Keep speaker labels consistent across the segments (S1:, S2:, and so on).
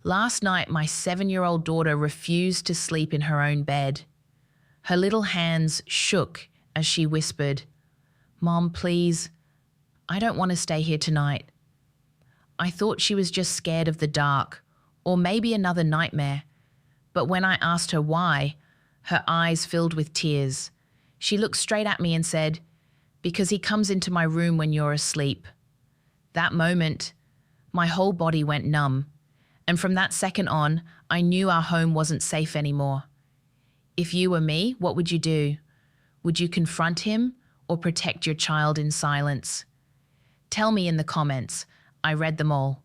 S1: Last night, my 7-year-old daughter refused to sleep in her own bed. Her little hands shook as she whispered, "Mom, please, I don't want to stay here tonight." I thought she was just scared of the dark, or maybe another nightmare. But when I asked her why, her eyes filled with tears. She looked straight at me and said, "Because he comes into my room when you're asleep." That moment, my whole body went numb. And from that second on, I knew our home wasn't safe anymore. If you were me, what would you do? Would you confront him or protect your child in silence? Tell me in the comments. I read them all.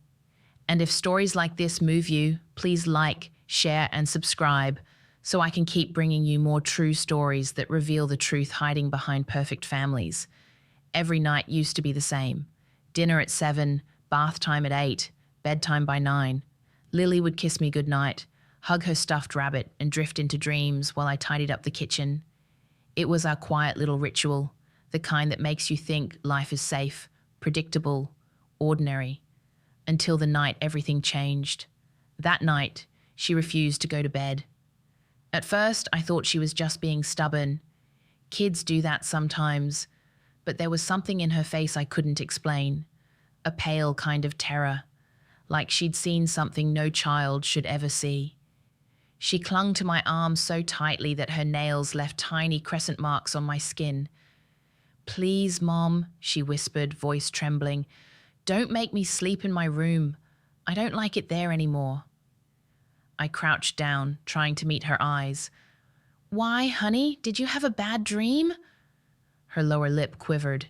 S1: And if stories like this move you, please like, share, and subscribe so I can keep bringing you more true stories that reveal the truth hiding behind perfect families. Every night used to be the same. Dinner at 7, bath time at 8, bedtime by 9. Lily would kiss me goodnight, hug her stuffed rabbit, and drift into dreams while I tidied up the kitchen. It was our quiet little ritual, the kind that makes you think life is safe, predictable, ordinary, until the night everything changed. That night, she refused to go to bed. At first, I thought she was just being stubborn. Kids do that sometimes, but there was something in her face I couldn't explain, a pale kind of terror, like she'd seen something no child should ever see. She clung to my arm so tightly that her nails left tiny crescent marks on my skin. "Please, Mom," she whispered, voice trembling. "Don't make me sleep in my room. I don't like it there anymore." I crouched down, trying to meet her eyes. "Why, honey? Did you have a bad dream?" Her lower lip quivered.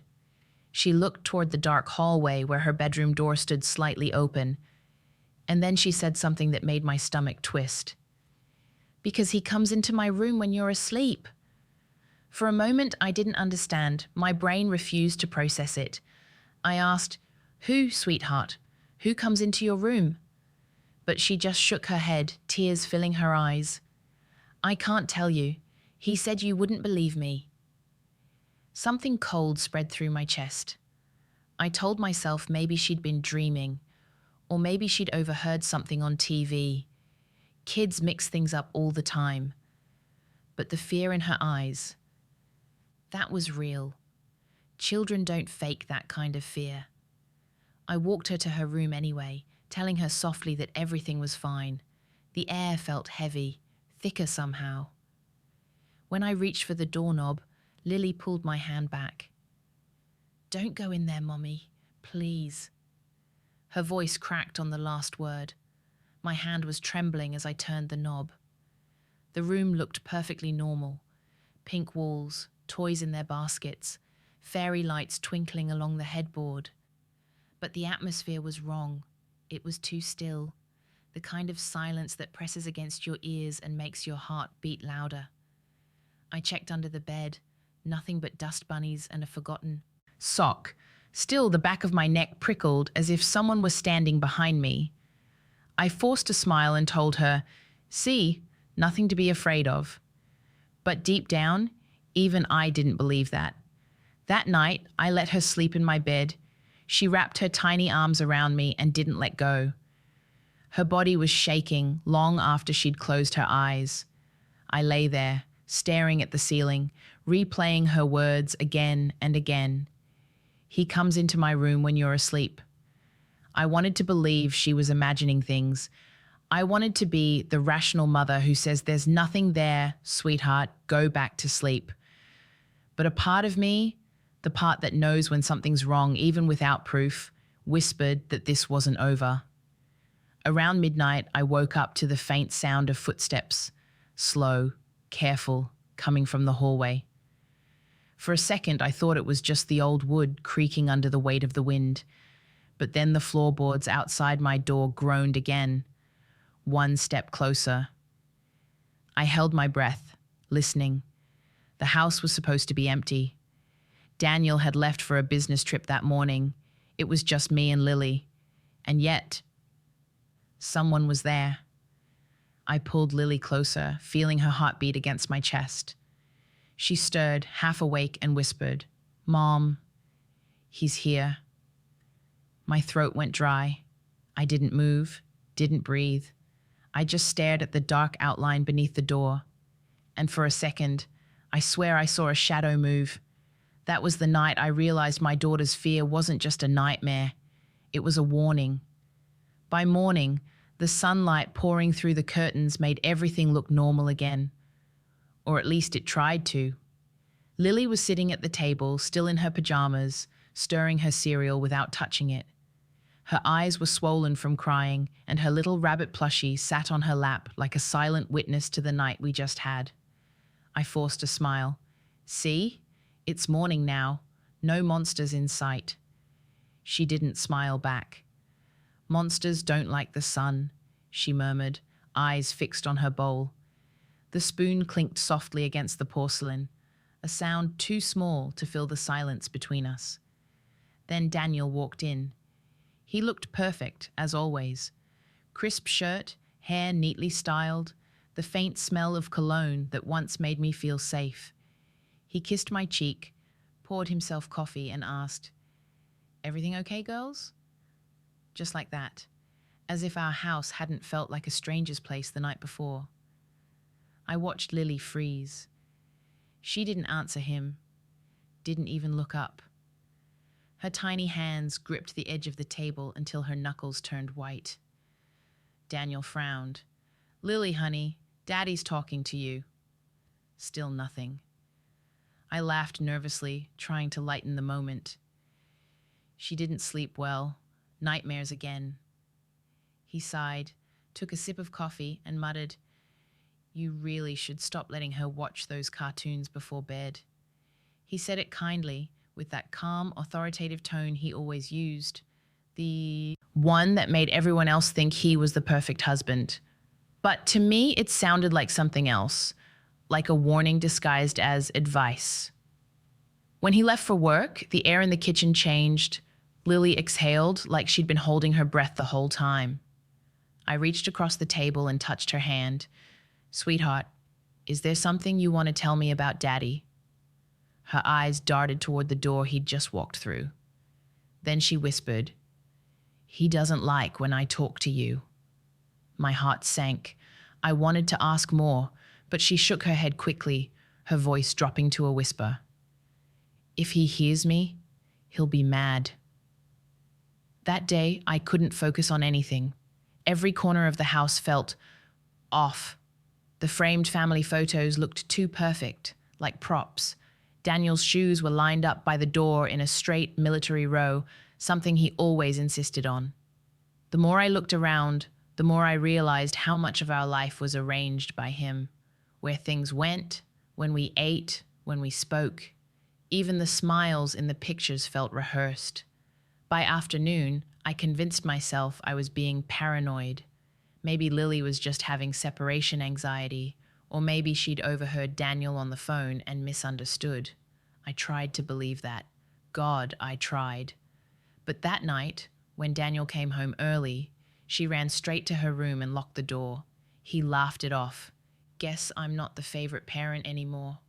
S1: She looked toward the dark hallway where her bedroom door stood slightly open. And then she said something that made my stomach twist. "Because he comes into my room when you're asleep." For a moment, I didn't understand. My brain refused to process it. I asked, "Who, sweetheart? Who comes into your room?" But she just shook her head, tears filling her eyes. "I can't tell you. He said you wouldn't believe me." Something cold spread through my chest. I told myself maybe she'd been dreaming, or maybe she'd overheard something on TV. Kids mix things up all the time. But the fear in her eyes, that was real. Children don't fake that kind of fear. I walked her to her room anyway, telling her softly that everything was fine. The air felt heavy, thicker somehow. When I reached for the doorknob, Lily pulled my hand back. "Don't go in there, Mommy, please." Her voice cracked on the last word. My hand was trembling as I turned the knob. The room looked perfectly normal. Pink walls, toys in their baskets, fairy lights twinkling along the headboard. But the atmosphere was wrong. It was too still, the kind of silence that presses against your ears and makes your heart beat louder. I checked under the bed, nothing but dust bunnies and a forgotten sock. Still, the back of my neck prickled as if someone was standing behind me. I forced a smile and told her, "See, nothing to be afraid of." But deep down, even I didn't believe that. That night, I let her sleep in my bed. She wrapped her tiny arms around me and didn't let go. Her body was shaking long after she'd closed her eyes. I lay there, staring at the ceiling, replaying her words again and again. "He comes into my room when you're asleep." I wanted to believe she was imagining things. I wanted to be the rational mother who says, "There's nothing there, sweetheart, go back to sleep." But a part of me, the part that knows when something's wrong even without proof, whispered that this wasn't over. Around midnight, I woke up to the faint sound of footsteps, slow, careful, coming from the hallway. For a second, I thought it was just the old wood creaking under the weight of the wind. But then the floorboards outside my door groaned again, one step closer. I held my breath, listening. The house was supposed to be empty. Daniel had left for a business trip that morning. It was just me and Lily. And yet, someone was there. I pulled Lily closer, feeling her heartbeat against my chest. She stirred, half awake, and whispered, "Mom, he's here." My throat went dry. I didn't move, didn't breathe. I just stared at the dark outline beneath the door, and for a second, I swear I saw a shadow move. That was the night I realized my daughter's fear wasn't just a nightmare, it was a warning. By morning, the sunlight pouring through the curtains made everything look normal again. Or at least it tried to. Lily was sitting at the table, still in her pajamas, stirring her cereal without touching it. Her eyes were swollen from crying, and her little rabbit plushie sat on her lap like a silent witness to the night we just had. I forced a smile. See? It's morning now. No monsters in sight. She didn't smile back. Monsters don't like the sun, she murmured, eyes fixed on her bowl. The spoon clinked softly against the porcelain, a sound too small to fill the silence between us. Then Daniel walked in. He looked perfect, as always. Crisp shirt, hair neatly styled, the faint smell of cologne that once made me feel safe. He kissed my cheek, poured himself coffee, and asked, "Everything okay, girls?" Just like that, as if our house hadn't felt like a stranger's place the night before. I watched Lily freeze. She didn't answer him, didn't even look up. Her tiny hands gripped the edge of the table until her knuckles turned white. Daniel frowned. "Lily, honey, Daddy's talking to you." Still nothing. I laughed nervously, trying to lighten the moment. She didn't sleep well. Nightmares again. He sighed, took a sip of coffee, and muttered, "You really should stop letting her watch those cartoons before bed." He said it kindly, with that calm, authoritative tone he always used. The one that made everyone else think he was the perfect husband. But to me, it sounded like something else, like a warning disguised as advice. When he left for work, the air in the kitchen changed. Lily exhaled like she'd been holding her breath the whole time. I reached across the table and touched her hand. "Sweetheart, is there something you want to tell me about Daddy?" Her eyes darted toward the door he'd just walked through. Then she whispered, "He doesn't like when I talk to you." My heart sank. I wanted to ask more, but she shook her head quickly, her voice dropping to a whisper. "If he hears me, he'll be mad." That day, I couldn't focus on anything. Every corner of the house felt off. The framed family photos looked too perfect, like props. Daniel's shoes were lined up by the door in a straight military row, something he always insisted on. The more I looked around, the more I realized how much of our life was arranged by him. Where things went, when we ate, when we spoke. Even the smiles in the pictures felt rehearsed. By afternoon, I convinced myself I was being paranoid. Maybe Lily was just having separation anxiety, or maybe she'd overheard Daniel on the phone and misunderstood. I tried to believe that. God, I tried. But that night, when Daniel came home early, she ran straight to her room and locked the door. He laughed it off. Guess I'm not the favorite parent anymore.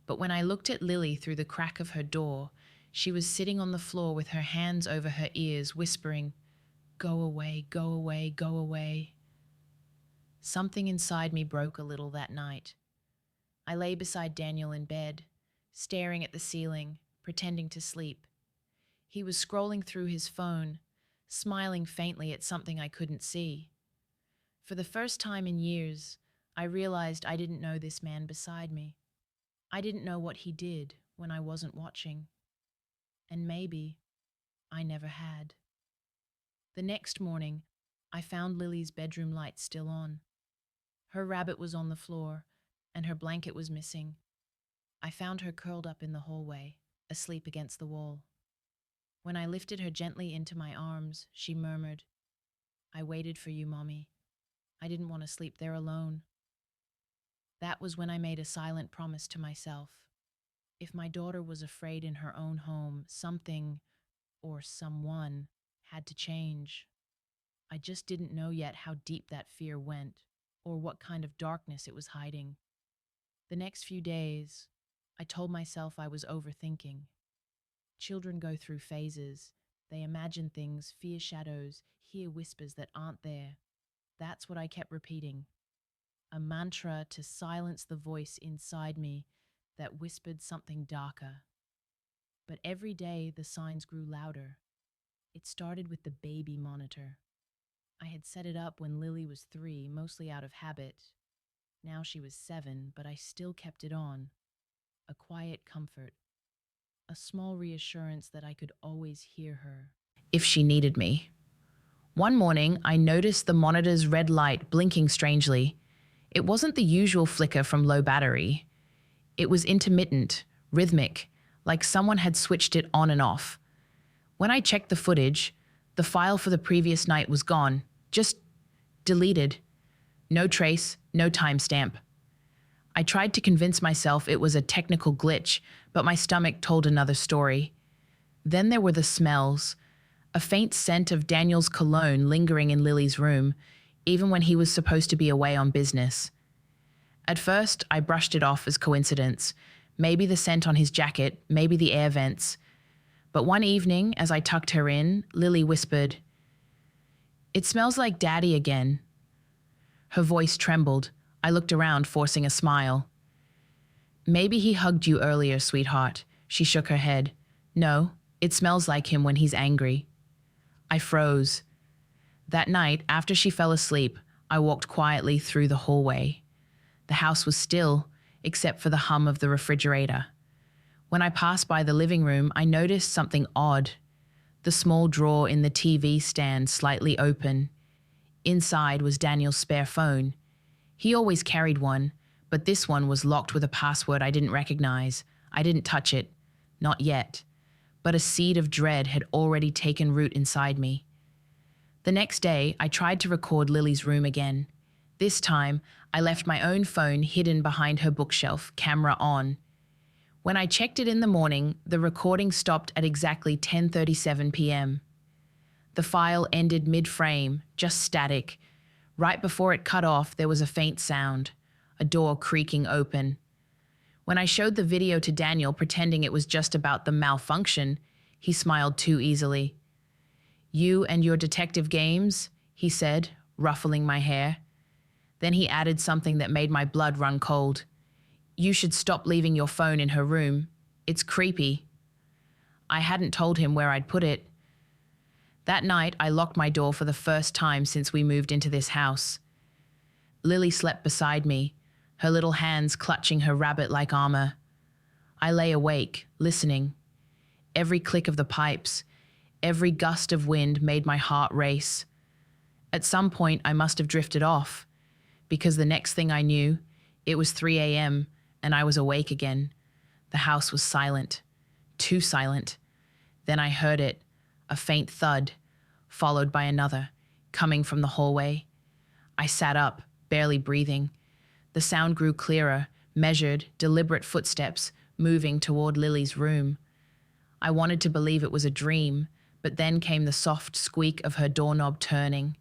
S1: But when I looked at Lily through the crack of her door, she was sitting on the floor with her hands over her ears, whispering, "Go away, go away, go away." Something inside me broke a little that night. I lay beside Daniel in bed, staring at the ceiling, pretending to sleep. He was scrolling through his phone, smiling faintly at something I couldn't see. For the first time in years, I realized I didn't know this man beside me. I didn't know what he did when I wasn't watching. And maybe I never had. The next morning, I found Lily's bedroom light still on. Her rabbit was on the floor, and her blanket was missing. I found her curled up in the hallway, asleep against the wall. When I lifted her gently into my arms, she murmured, "I waited for you, Mommy. I didn't want to sleep there alone." That was when I made a silent promise to myself. If my daughter was afraid in her own home, something, or someone, had to change. I just didn't know yet how deep that fear went, or what kind of darkness it was hiding. The next few days, I told myself I was overthinking. Children go through phases. They imagine things, fear shadows, hear whispers that aren't there. That's what I kept repeating, a mantra to silence the voice inside me that whispered something darker. But every day the signs grew louder. It started with the baby monitor. I had set it up when Lily was 3, mostly out of habit. Now she was 7, but I still kept it on. A quiet comfort, a small reassurance that I could always hear her if she needed me. One morning, I noticed the monitor's red light blinking strangely. It wasn't the usual flicker from low battery. It was intermittent, rhythmic, like someone had switched it on and off. When I checked the footage, the file for the previous night was gone, just deleted. No trace, no timestamp. I tried to convince myself it was a technical glitch, but my stomach told another story. Then there were the smells. A faint scent of Daniel's cologne lingering in Lily's room, even when he was supposed to be away on business. At first, I brushed it off as coincidence. Maybe the scent on his jacket, maybe the air vents. But one evening, as I tucked her in, Lily whispered, "It smells like Daddy again." Her voice trembled. I looked around, forcing a smile. "Maybe he hugged you earlier, sweetheart." She shook her head. "No, it smells like him when he's angry." I froze. That night, after she fell asleep, I walked quietly through the hallway. The house was still, except for the hum of the refrigerator. When I passed by the living room, I noticed something odd. The small drawer in the TV stand slightly open. Inside was Daniel's spare phone. He always carried one, but this one was locked with a password I didn't recognize. I didn't touch it. Not yet. But a seed of dread had already taken root inside me. The next day, I tried to record Lily's room again. This time, I left my own phone hidden behind her bookshelf, camera on. When I checked it in the morning, the recording stopped at exactly 10:37 p.m. The file ended mid-frame, just static. Right before it cut off, there was a faint sound, a door creaking open. When I showed the video to Daniel, pretending it was just about the malfunction, he smiled too easily. "You and your detective games," he said, ruffling my hair. Then he added something that made my blood run cold. "You should stop leaving your phone in her room. It's creepy." I hadn't told him where I'd put it. That night, I locked my door for the first time since we moved into this house. Lily slept beside me, her little hands clutching her rabbit-like armor. I lay awake, listening. Every click of the pipes, every gust of wind made my heart race. At some point, I must have drifted off, because the next thing I knew, it was 3 a.m., and I was awake again. The house was silent, too silent. Then I heard it, a faint thud, followed by another, coming from the hallway. I sat up, barely breathing. The sound grew clearer, measured, deliberate footsteps moving toward Lily's room. I wanted to believe it was a dream, but then came the soft squeak of her doorknob turning.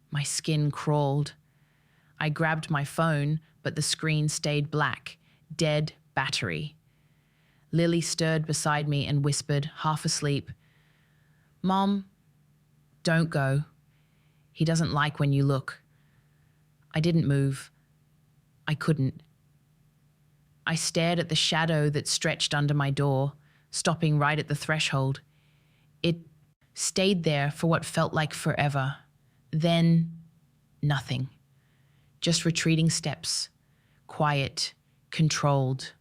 S1: My skin crawled. I grabbed my phone, but the screen stayed black, dead battery. Lily stirred beside me and whispered, half asleep, "Mom, don't go. He doesn't like when you look." I didn't move. I couldn't. I stared at the shadow that stretched under my door, stopping right at the threshold. It stayed there for what felt like forever. Then, nothing. Just retreating steps, quiet, controlled.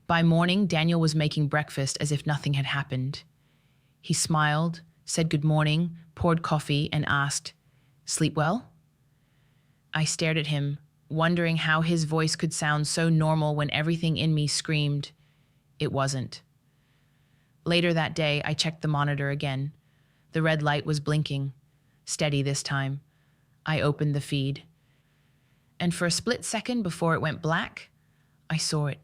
S1: By morning, Daniel was making breakfast as if nothing had happened. He smiled, said good morning, poured coffee, and asked, "Sleep well?" I stared at him, wondering how his voice could sound so normal when everything in me screamed. It wasn't. Later that day, I checked the monitor again. The red light was blinking, steady this time. I opened the feed. And for a split second before it went black, I saw it.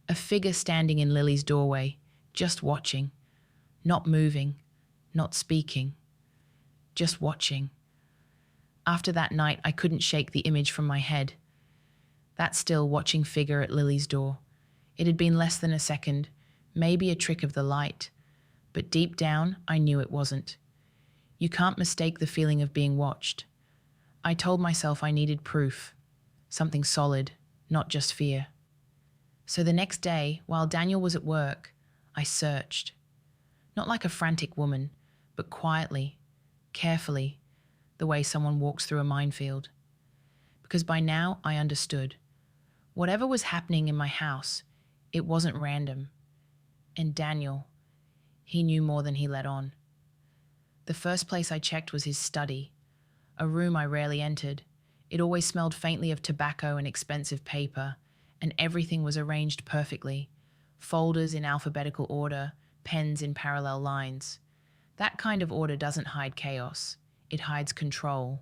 S1: A figure standing in Lily's doorway, just watching. Not moving, not speaking. Just watching. After that night, I couldn't shake the image from my head. That still watching figure at Lily's door. It had been less than a second, maybe a trick of the light. But deep down, I knew it wasn't. You can't mistake the feeling of being watched. I told myself I needed proof, something solid, not just fear. So the next day, while Daniel was at work, I searched. Not like a frantic woman, but quietly, carefully, the way someone walks through a minefield. Because by now I understood. Whatever was happening in my house, it wasn't random. And Daniel, he knew more than he let on. The first place I checked was his study, a room I rarely entered. It always smelled faintly of tobacco and expensive paper, and everything was arranged perfectly. Folders in alphabetical order, pens in parallel lines. That kind of order doesn't hide chaos. It hides control.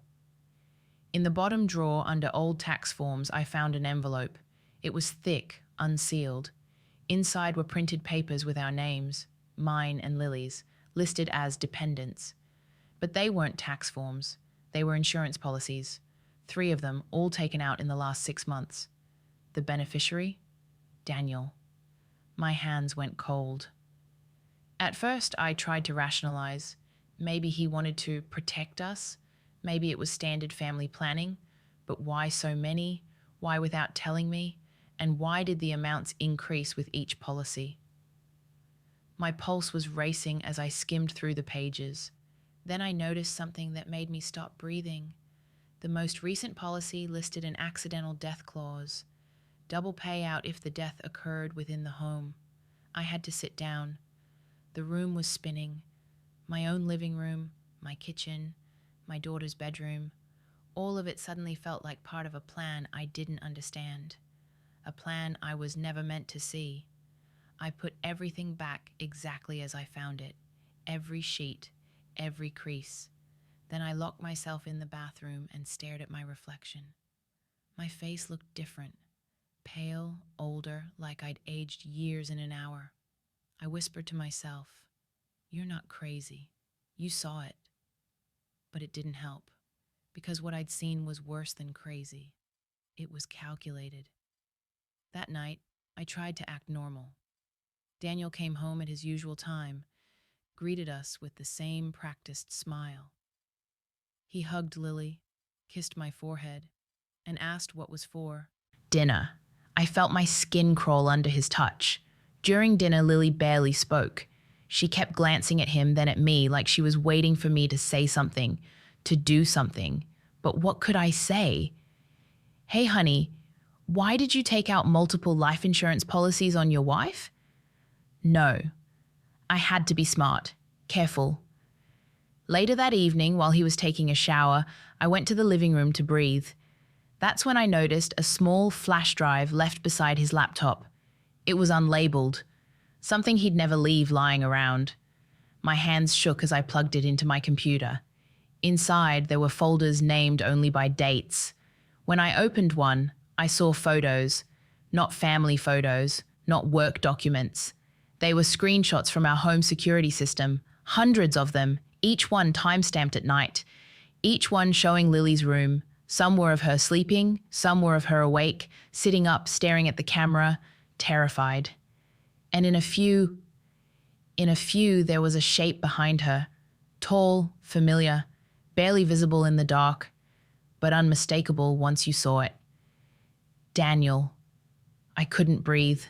S1: In the bottom drawer under old tax forms, I found an envelope. It was thick, unsealed. Inside were printed papers with our names, mine and Lily's, listed as dependents. But they weren't tax forms. They were insurance policies. 3 of them, all taken out in the last 6 months. The beneficiary? Daniel. My hands went cold. At first, I tried to rationalize. Maybe he wanted to protect us. Maybe it was standard family planning. But why so many? Why without telling me? And why did the amounts increase with each policy? My pulse was racing as I skimmed through the pages. Then I noticed something that made me stop breathing. The most recent policy listed an accidental death clause. Double payout if the death occurred within the home. I had to sit down. The room was spinning. My own living room, my kitchen, my daughter's bedroom. All of it suddenly felt like part of a plan I didn't understand. A plan I was never meant to see. I put everything back exactly as I found it. Every sheet, every crease. Then I locked myself in the bathroom and stared at my reflection. My face looked different. Pale, older, like I'd aged years in an hour. I whispered to myself, "You're not crazy. You saw it." But it didn't help, because what I'd seen was worse than crazy. It was calculated. That night, I tried to act normal. Daniel came home at his usual time, greeted us with the same practiced smile. He hugged Lily, kissed my forehead, and asked what was for. Dinner. I felt my skin crawl under his touch. During dinner, Lily barely spoke. She kept glancing at him, then at me, like she was waiting for me to say something, to do something. But what could I say? "Hey, honey, why did you take out multiple life insurance policies on your wife?" No. I had to be smart, careful. Later that evening, while he was taking a shower, I went to the living room to breathe. That's when I noticed a small flash drive left beside his laptop. It was unlabeled, something he'd never leave lying around. My hands shook as I plugged it into my computer. Inside, there were folders named only by dates. When I opened one, I saw photos, not family photos, not work documents. They were screenshots from our home security system, hundreds of them, each one time-stamped at night, each one showing Lily's room. Some were of her sleeping, some were of her awake, sitting up, staring at the camera, terrified. And in a few, there was a shape behind her, tall, familiar, barely visible in the dark, but unmistakable once you saw it. Daniel. I couldn't breathe.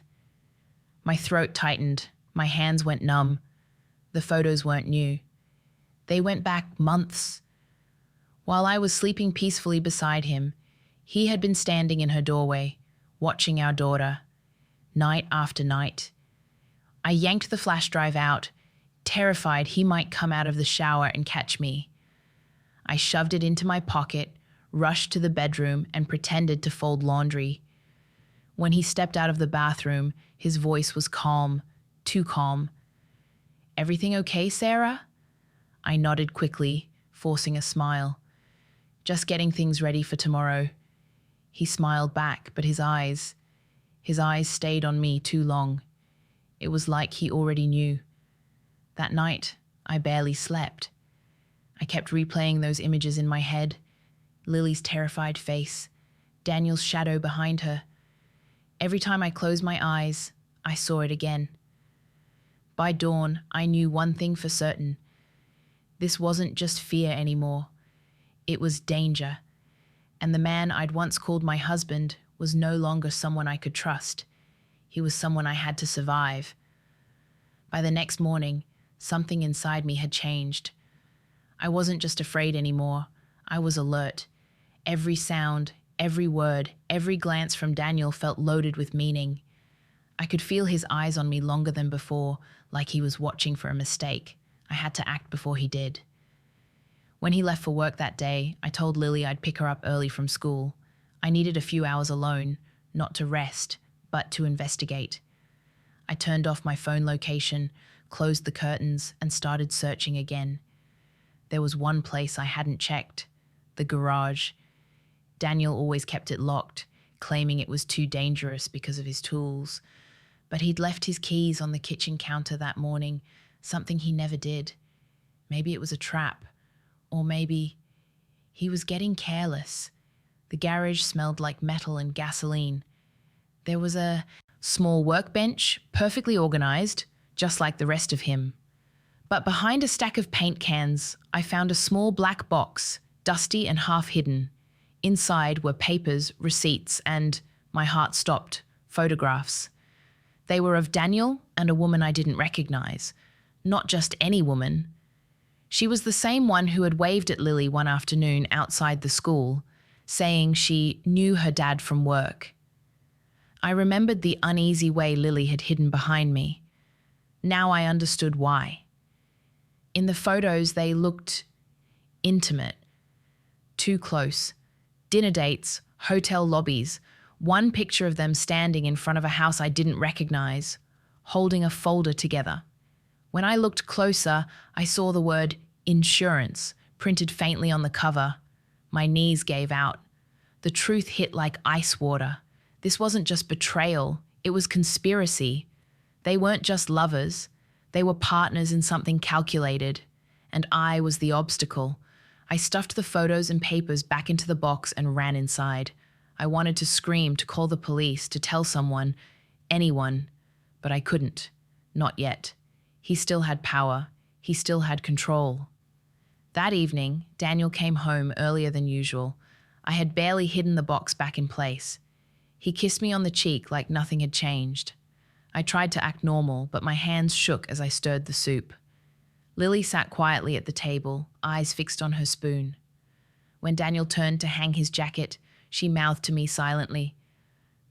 S1: My throat tightened, my hands went numb. The photos weren't new. They went back months. While I was sleeping peacefully beside him, he had been standing in her doorway, watching our daughter, night after night. I yanked the flash drive out, terrified he might come out of the shower and catch me. I shoved it into my pocket, rushed to the bedroom, and pretended to fold laundry. When he stepped out of the bathroom, his voice was calm, too calm. "Everything okay, Sarah?" I nodded quickly, forcing a smile. "Just getting things ready for tomorrow." He smiled back, but his eyes stayed on me too long. It was like he already knew. That night, I barely slept. I kept replaying those images in my head. Lily's terrified face, Daniel's shadow behind her. Every time I closed my eyes, I saw it again. By dawn, I knew one thing for certain. This wasn't just fear anymore. It was danger. And the man I'd once called my husband was no longer someone I could trust. He was someone I had to survive. By the next morning, something inside me had changed. I wasn't just afraid anymore. I was alert. Every sound, every word, every glance from Daniel felt loaded with meaning. I could feel his eyes on me longer than before, like he was watching for a mistake. I had to act before he did. When he left for work that day, I told Lily I'd pick her up early from school. I needed a few hours alone, not to rest, but to investigate. I turned off my phone location, closed the curtains, and started searching again. There was one place I hadn't checked, the garage. Daniel always kept it locked, claiming it was too dangerous because of his tools. But he'd left his keys on the kitchen counter that morning, something he never did. Maybe it was a trap, or maybe he was getting careless. The garage smelled like metal and gasoline. There was a small workbench, perfectly organized, just like the rest of him. But behind a stack of paint cans, I found a small black box, dusty and half hidden. Inside were papers, receipts, and, my heart stopped, photographs. They were of Daniel and a woman I didn't recognize. Not just any woman. She was the same one who had waved at Lily one afternoon outside the school, saying she knew her dad from work. I remembered the uneasy way Lily had hidden behind me. Now I understood why. In the photos, they looked intimate, too close. Dinner dates, hotel lobbies, one picture of them standing in front of a house I didn't recognize, holding a folder together. When I looked closer, I saw the word insurance printed faintly on the cover. My knees gave out. The truth hit like ice water. This wasn't just betrayal, it was conspiracy. They weren't just lovers, they were partners in something calculated. And I was the obstacle. I stuffed the photos and papers back into the box and ran inside. I wanted to scream, to call the police, to tell someone, anyone, but I couldn't. Not yet. He still had power. He still had control. That evening, Daniel came home earlier than usual. I had barely hidden the box back in place. He kissed me on the cheek like nothing had changed. I tried to act normal, but my hands shook as I stirred the soup. Lily sat quietly at the table, eyes fixed on her spoon. When Daniel turned to hang his jacket, she mouthed to me silently,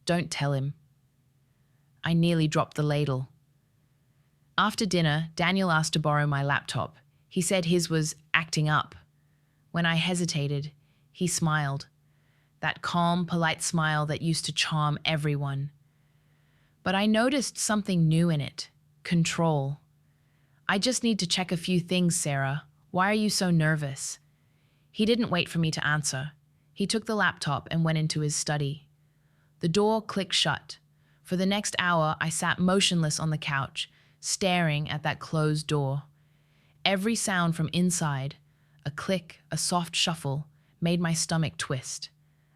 S1: "Don't tell him." I nearly dropped the ladle. After dinner, Daniel asked to borrow my laptop. He said his was acting up. When I hesitated, he smiled. That calm, polite smile that used to charm everyone. But I noticed something new in it, control. "I just need to check a few things, Sarah. Why are you so nervous?" He didn't wait for me to answer. He took the laptop and went into his study. The door clicked shut. For the next hour, I sat motionless on the couch, staring at that closed door. Every sound from inside, a click, a soft shuffle, made my stomach twist.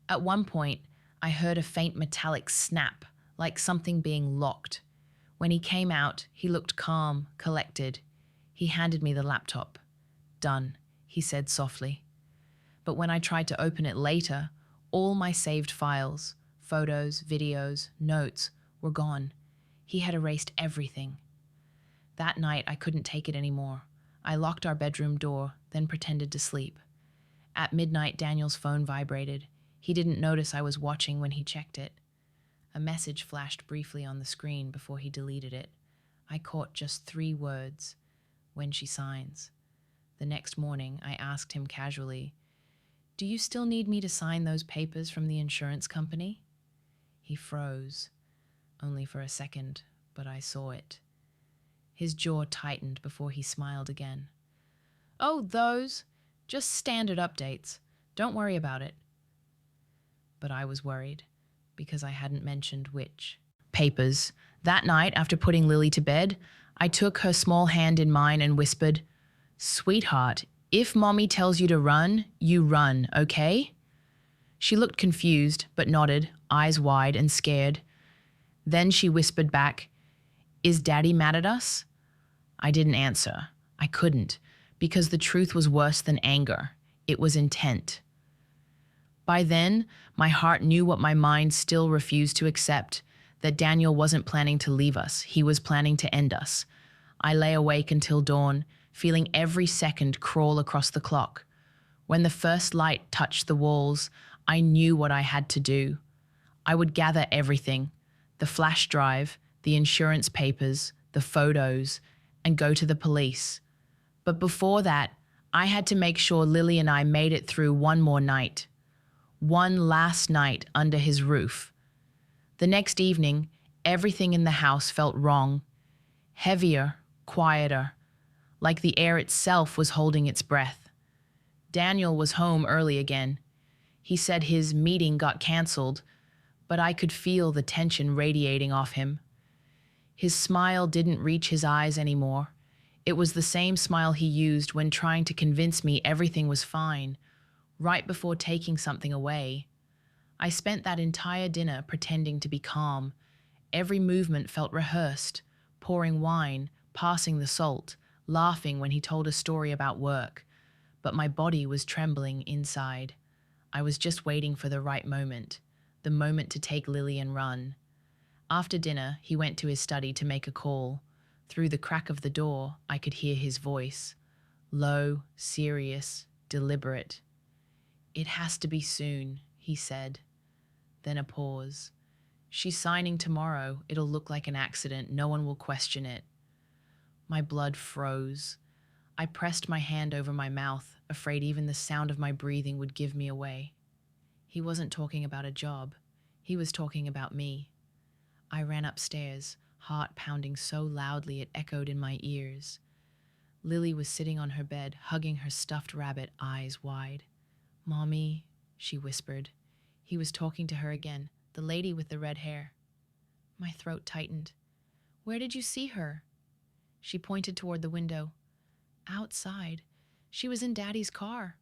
S1: At one point, I heard a faint metallic snap, like something being locked. When he came out, he looked calm, collected. He handed me the laptop. "Done," he said softly. But when I tried to open it later, all my saved files, photos, videos, notes, were gone. He had erased everything. That night, I couldn't take it anymore. I locked our bedroom door, then pretended to sleep. At midnight, Daniel's phone vibrated. He didn't notice I was watching when he checked it. A message flashed briefly on the screen before he deleted it. I caught just 3 words, "When she signs." The next morning, I asked him casually, "Do you still need me to sign those papers from the insurance company?" He froze, only for a second, but I saw it. His jaw tightened before he smiled again. "Oh, those? Just standard updates. Don't worry about it." But I was worried, because I hadn't mentioned which. Papers. That night, after putting Lily to bed, I took her small hand in mine and whispered, "Sweetheart, if Mommy tells you to run, you run, okay?" She looked confused, but nodded, eyes wide and scared. Then she whispered back, "Is Daddy mad at us?" I didn't answer. I couldn't, because the truth was worse than anger. It was intent. By then, my heart knew what my mind still refused to accept, that Daniel wasn't planning to leave us. He was planning to end us. I lay awake until dawn, feeling every second crawl across the clock. When the first light touched the walls, I knew what I had to do. I would gather everything, the flash drive, the insurance papers, the photos, and go to the police. But before that, I had to make sure Lily and I made it through one more night. One last night under his roof. The next evening, everything in the house felt wrong. Heavier, quieter, like the air itself was holding its breath. Daniel was home early again. He said his meeting got cancelled, but I could feel the tension radiating off him. His smile didn't reach his eyes anymore. It was the same smile he used when trying to convince me everything was fine, right before taking something away. I spent that entire dinner pretending to be calm. Every movement felt rehearsed, pouring wine, passing the salt, laughing when he told a story about work. But my body was trembling inside. I was just waiting for the right moment, the moment to take Lily and run. After dinner, he went to his study to make a call. Through the crack of the door, I could hear his voice. Low, serious, deliberate. "It has to be soon," he said. Then a pause. "She's signing tomorrow. It'll look like an accident. No one will question it." My blood froze. I pressed my hand over my mouth, afraid even the sound of my breathing would give me away. He wasn't talking about a job. He was talking about me. I ran upstairs, heart pounding so loudly it echoed in my ears. Lily was sitting on her bed, hugging her stuffed rabbit, eyes wide. "Mommy," she whispered. He was talking to her again, the lady with the red hair. My throat tightened. "Where did you see her?" She pointed toward the window. "Outside. She was in Daddy's car."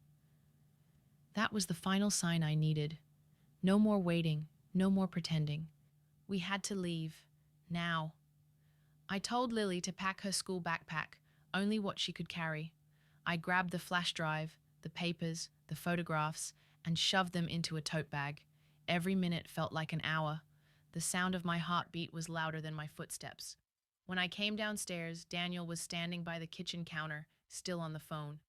S1: That was the final sign I needed. No more waiting, no more pretending. We had to leave. Now. I told Lily to pack her school backpack, only what she could carry. I grabbed the flash drive, the papers, the photographs, and shoved them into a tote bag. Every minute felt like an hour. The sound of my heartbeat was louder than my footsteps. When I came downstairs, Daniel was standing by the kitchen counter, still on the phone.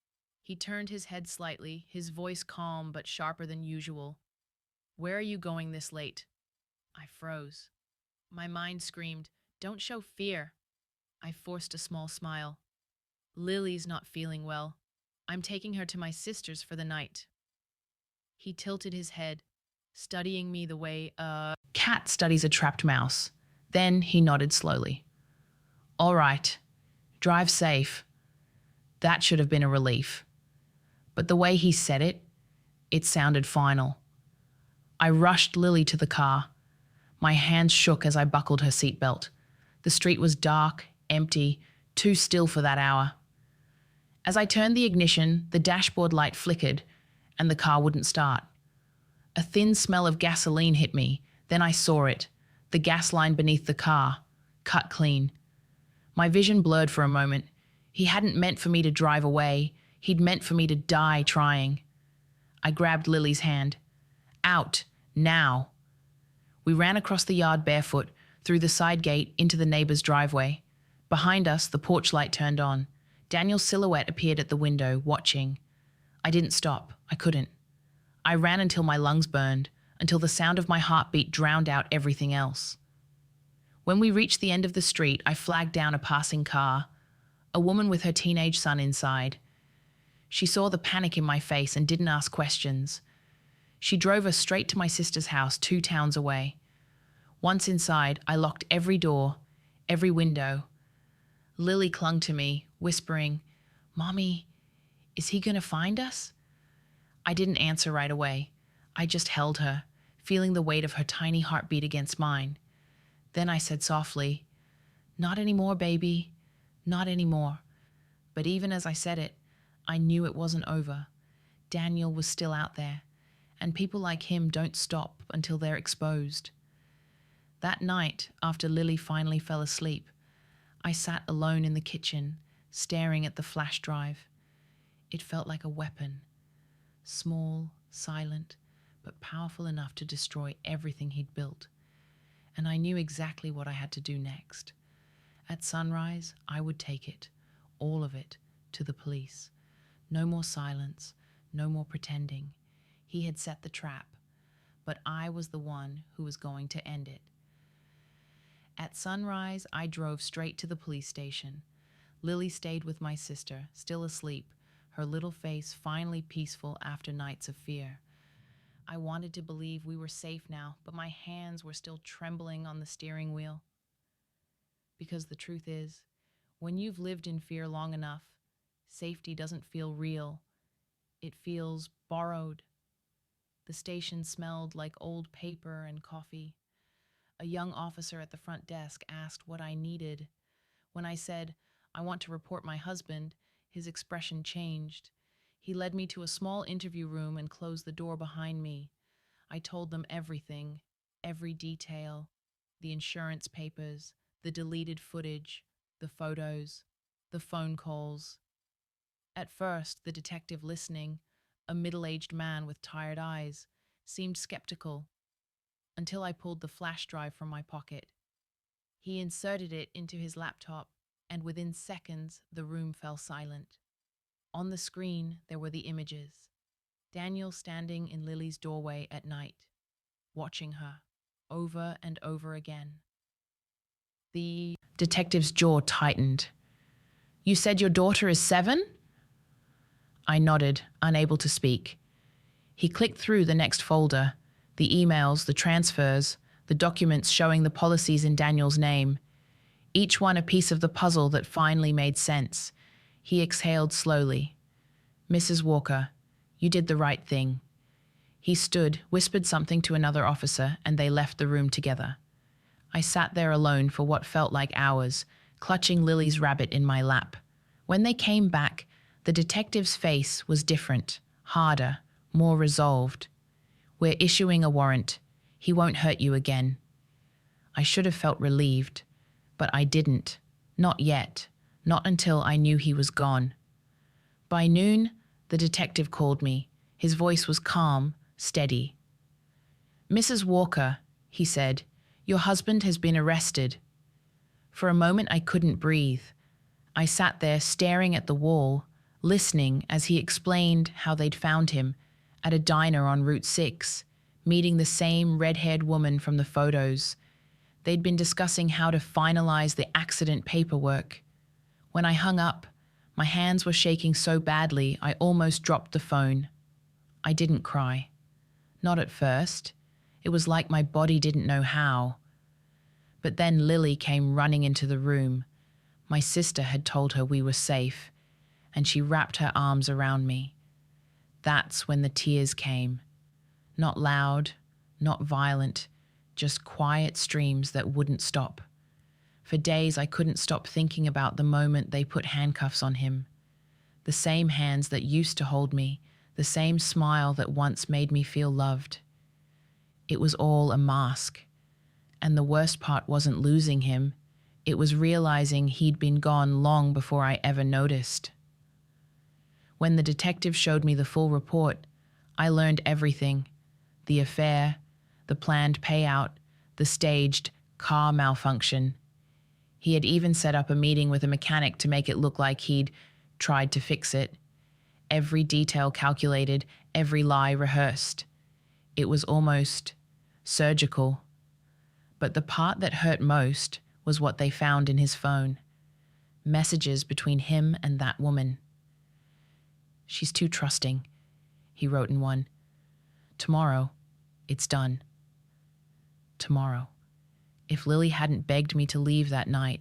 S1: He turned his head slightly, his voice calm but sharper than usual. "Where are you going this late?" I froze. My mind screamed, "Don't show fear." I forced a small smile. "Lily's not feeling well. I'm taking her to my sister's for the night." He tilted his head, studying me the way a cat studies a trapped mouse. Then he nodded slowly. "All right, drive safe." That should have been a relief. But the way he said it, it sounded final. I rushed Lily to the car. My hands shook as I buckled her seatbelt. The street was dark, empty, too still for that hour. As I turned the ignition, the dashboard light flickered, and the car wouldn't start. A thin smell of gasoline hit me. Then I saw it, the gas line beneath the car, cut clean. My vision blurred for a moment. He hadn't meant for me to drive away. He'd meant for me to die trying. I grabbed Lily's hand. "Out, now." We ran across the yard barefoot, through the side gate into the neighbor's driveway. Behind us, the porch light turned on. Daniel's silhouette appeared at the window, watching. I didn't stop. I couldn't. I ran until my lungs burned, until the sound of my heartbeat drowned out everything else. When we reached the end of the street, I flagged down a passing car, a woman with her teenage son inside. She saw the panic in my face and didn't ask questions. She drove us straight to my sister's house 2 towns away. Once inside, I locked every door, every window. Lily clung to me, whispering, "Mommy, is he going to find us?" I didn't answer right away. I just held her, feeling the weight of her tiny heartbeat against mine. Then I said softly, "Not anymore, baby. Not anymore." But even as I said it, I knew it wasn't over. Daniel was still out there, and people like him don't stop until they're exposed. That night, after Lily finally fell asleep, I sat alone in the kitchen, staring at the flash drive. It felt like a weapon. Small, silent, but powerful enough to destroy everything he'd built. And I knew exactly what I had to do next. At sunrise, I would take it, all of it, to the police. No more silence, no more pretending. He had set the trap, but I was the one who was going to end it. At sunrise, I drove straight to the police station. Lily stayed with my sister, still asleep, her little face finally peaceful after nights of fear. I wanted to believe we were safe now, but my hands were still trembling on the steering wheel. Because the truth is, when you've lived in fear long enough, safety doesn't feel real. It feels borrowed. The station smelled like old paper and coffee. A young officer at the front desk asked what I needed. When I said, "I want to report my husband," his expression changed. He led me to a small interview room and closed the door behind me. I told them everything, every detail, the insurance papers, the deleted footage, the photos, the phone calls. At first, the detective listening, a middle-aged man with tired eyes, seemed skeptical, until I pulled the flash drive from my pocket. He inserted it into his laptop, and within seconds, the room fell silent. On the screen, there were the images. Daniel standing in Lily's doorway at night, watching her, over and over again. The detective's jaw tightened. "You said your daughter is 7?" I nodded, unable to speak. He clicked through the next folder, the emails, the transfers, the documents showing the policies in Daniel's name. Each one a piece of the puzzle that finally made sense. He exhaled slowly. "Mrs. Walker, you did the right thing." He stood, whispered something to another officer, and they left the room together. I sat there alone for what felt like hours, clutching Lily's rabbit in my lap. When they came back, the detective's face was different, harder, more resolved. "We're issuing a warrant. He won't hurt you again." I should have felt relieved, but I didn't. Not yet. Not until I knew he was gone. By noon, the detective called me. His voice was calm, steady. "Mrs. Walker," he said, "your husband has been arrested." For a moment, I couldn't breathe. I sat there staring at the wall, listening as he explained how they'd found him at a diner on Route 6, meeting the same red-haired woman from the photos. They'd been discussing how to finalize the accident paperwork. When I hung up, my hands were shaking so badly I almost dropped the phone. I didn't cry. Not at first. It was like my body didn't know how. But then Lily came running into the room. My sister had told her we were safe, and she wrapped her arms around me. That's when the tears came. Not loud, not violent, just quiet streams that wouldn't stop. For days I couldn't stop thinking about the moment they put handcuffs on him. The same hands that used to hold me, the same smile that once made me feel loved. It was all a mask. And the worst part wasn't losing him. It was realizing he'd been gone long before I ever noticed. When the detective showed me the full report, I learned everything. The affair, the planned payout, the staged car malfunction. He had even set up a meeting with a mechanic to make it look like he'd tried to fix it. Every detail calculated, every lie rehearsed. It was almost surgical. But the part that hurt most was what they found in his phone. Messages between him and that woman. "She's too trusting," he wrote in one. "Tomorrow, it's done." Tomorrow. If Lily hadn't begged me to leave that night,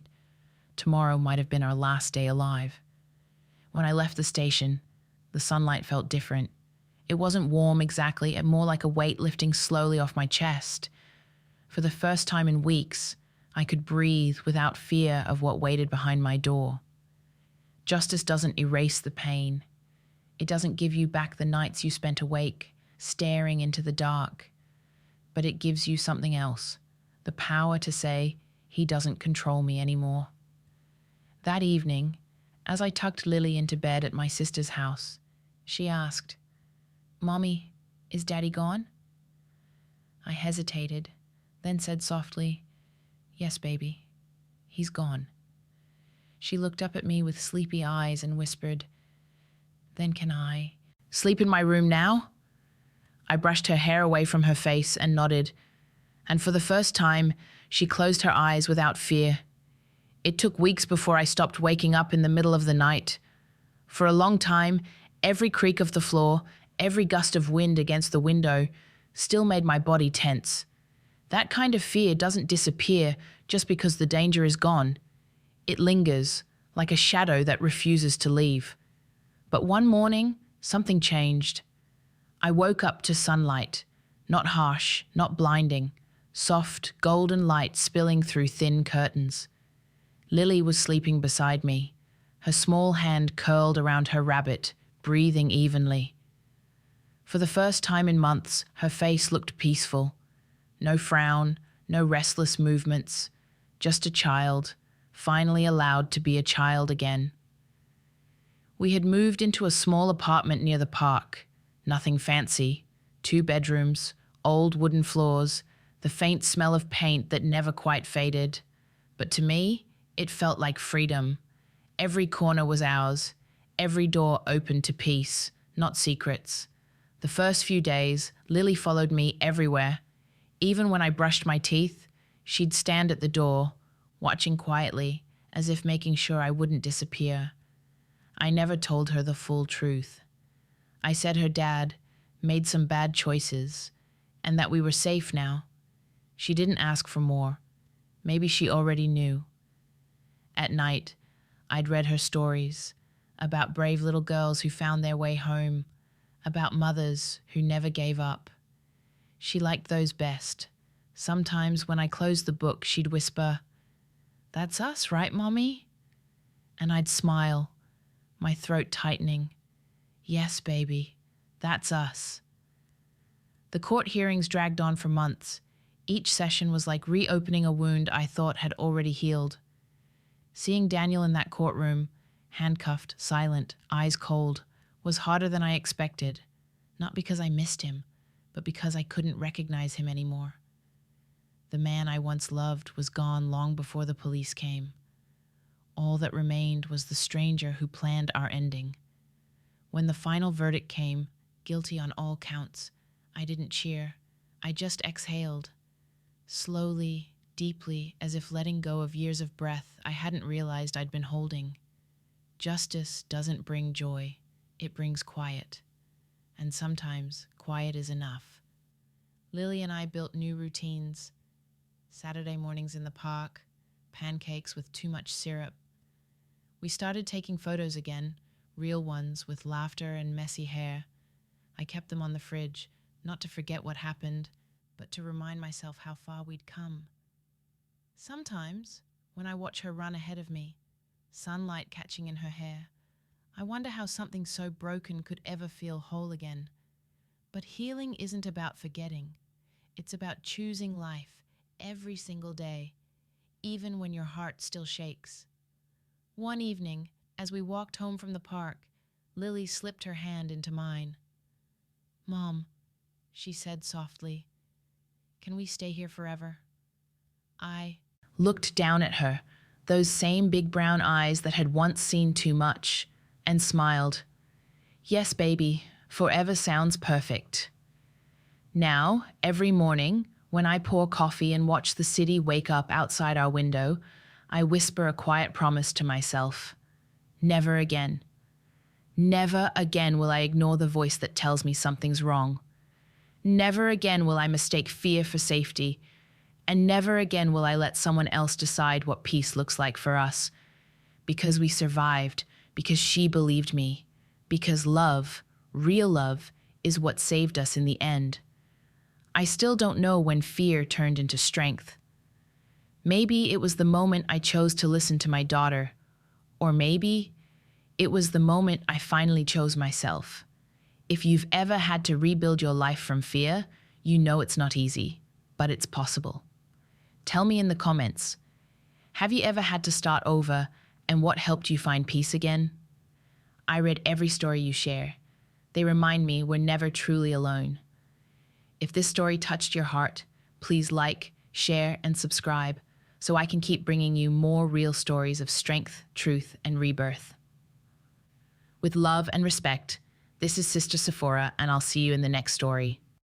S1: tomorrow might have been our last day alive. When I left the station, the sunlight felt different. It wasn't warm exactly, more like a weight lifting slowly off my chest. For the first time in weeks, I could breathe without fear of what waited behind my door. Justice doesn't erase the pain. It doesn't give you back the nights you spent awake, staring into the dark. But it gives you something else, the power to say, he doesn't control me anymore. That evening, as I tucked Lily into bed at my sister's house, she asked, "Mommy, is Daddy gone?" I hesitated, then said softly, "Yes, baby. He's gone." She looked up at me with sleepy eyes and whispered, "Then can I sleep in my room now?" I brushed her hair away from her face and nodded, and for the first time, she closed her eyes without fear. It took weeks before I stopped waking up in the middle of the night. For a long time, every creak of the floor, every gust of wind against the window still made my body tense. That kind of fear doesn't disappear just because the danger is gone. It lingers, like a shadow that refuses to leave. But one morning, something changed. I woke up to sunlight, not harsh, not blinding, soft, golden light spilling through thin curtains. Lily was sleeping beside me, her small hand curled around her rabbit, breathing evenly. For the first time in months, her face looked peaceful. No frown, no restless movements, just a child, finally allowed to be a child again. We had moved into a small apartment near the park. Nothing fancy. 2 bedrooms, old wooden floors, the faint smell of paint that never quite faded. But to me, it felt like freedom. Every corner was ours, every door open to peace, not secrets. The first few days, Lily followed me everywhere. Even when I brushed my teeth, she'd stand at the door, watching quietly, as if making sure I wouldn't disappear. I never told her the full truth. I said her dad made some bad choices, and that we were safe now. She didn't ask for more. Maybe she already knew. At night, I'd read her stories about brave little girls who found their way home, about mothers who never gave up. She liked those best. Sometimes when I closed the book, she'd whisper, "That's us, right, Mommy?" And I'd smile, my throat tightening. "Yes, baby, that's us." The court hearings dragged on for months. Each session was like reopening a wound I thought had already healed. Seeing Daniel in that courtroom, handcuffed, silent, eyes cold, was harder than I expected. Not because I missed him, but because I couldn't recognize him anymore. The man I once loved was gone long before the police came. All that remained was the stranger who planned our ending. When the final verdict came, guilty on all counts, I didn't cheer. I just exhaled. Slowly, deeply, as if letting go of years of breath I hadn't realized I'd been holding. Justice doesn't bring joy, it brings quiet. And sometimes quiet is enough. Lily and I built new routines. Saturday mornings in the park, pancakes with too much syrup. We started taking photos again, real ones with laughter and messy hair. I kept them on the fridge, not to forget what happened, but to remind myself how far we'd come. Sometimes, when I watch her run ahead of me, sunlight catching in her hair, I wonder how something so broken could ever feel whole again. But healing isn't about forgetting. It's about choosing life every single day, even when your heart still shakes. One evening, as we walked home from the park, Lily slipped her hand into mine. "Mom," she said softly, "can we stay here forever?" I looked down at her, those same big brown eyes that had once seen too much, and smiled. "Yes, baby, forever sounds perfect." Now, every morning, when I pour coffee and watch the city wake up outside our window, I whisper a quiet promise to myself. Never again. Never again will I ignore the voice that tells me something's wrong. Never again will I mistake fear for safety. And never again will I let someone else decide what peace looks like for us. Because we survived, because she believed me, because love, real love, is what saved us in the end. I still don't know when fear turned into strength. Maybe it was the moment I chose to listen to my daughter, or maybe it was the moment I finally chose myself. If you've ever had to rebuild your life from fear, you know it's not easy, but it's possible. Tell me in the comments, have you ever had to start over, and what helped you find peace again? I read every story you share. They remind me we're never truly alone. If this story touched your heart, please like, share, and subscribe so I can keep bringing you more real stories of strength, truth, and rebirth. With love and respect, this is Sister Sephora, and I'll see you in the next story.